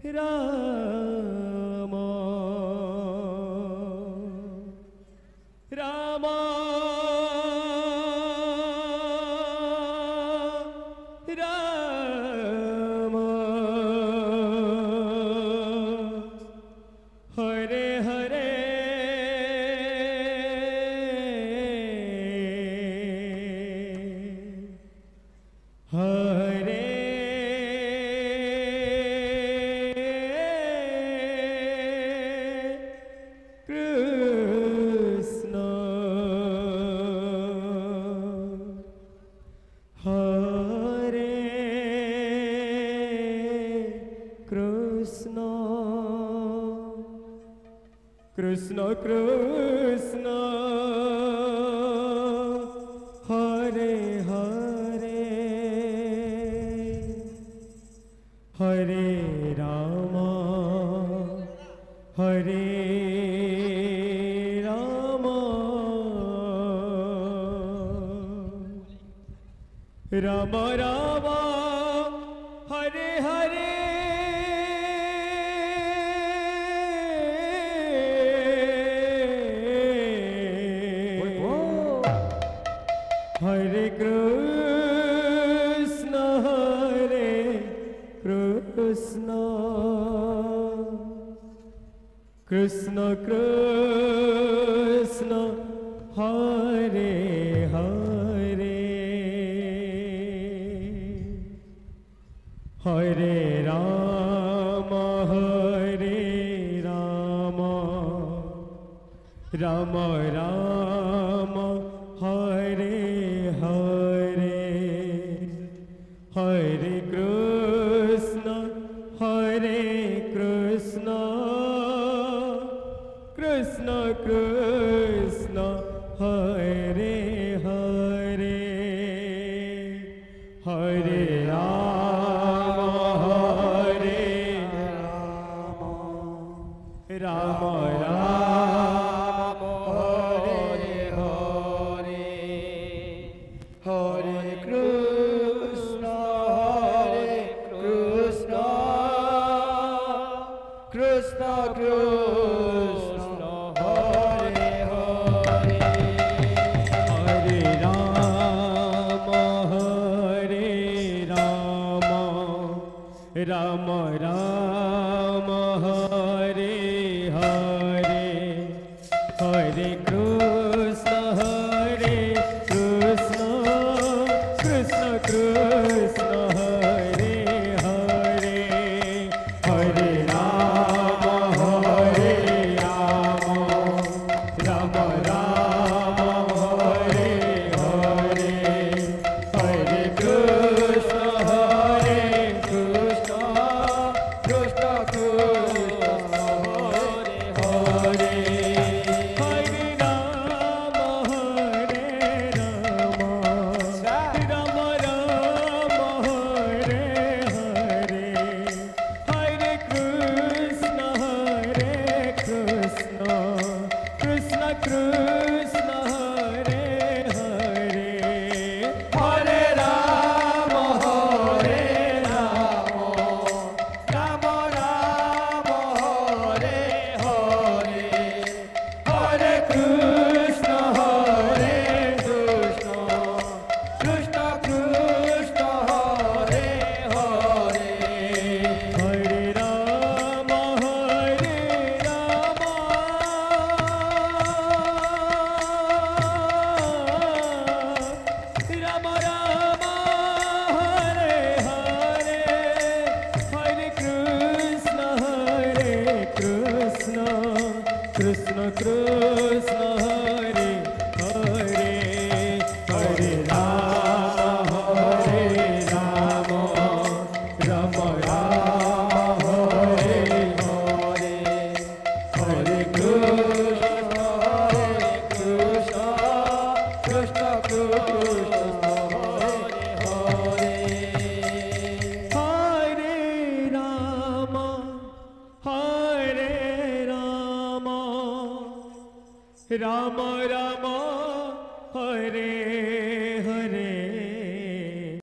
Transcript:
Ram Ram Ram Hare Hare Hare Krishna Hare Krishna Krishna Krishna Hare Hare Hare Ram Hare Ram Ram Ram Hare Hare Hare Krishna Krishna Krishna Hare Hare Hare Ram Ram Ram Hare Hare Hare Krishna Krishna Krishna Hare Hare Hare Ram Ram Ram Hare Hare Hare Krishna Krishna Krishna Hare Hare Hare Ram Ram Ram Hare Hare Hare Krishna Krishna Krishna Hare Hare Hare Ram Ram Ram Hare Hare Hare Krishna Krishna Krishna Hare Hare Hare Ram Ram Ram Hare Hare Hare Krishna Krishna Krishna Hare Hare Hare Ram Ram Ram Hare Hare Hare Krishna Krishna Krishna Hare Hare Hare Ram Ram Ram Hare Hare Hare Krishna Krishna Krishna Hare Hare Hare Ram Ram Ram Hare Hare Hare Krishna Krishna Krishna Hare Hare Hare Ram Ram Ram Hare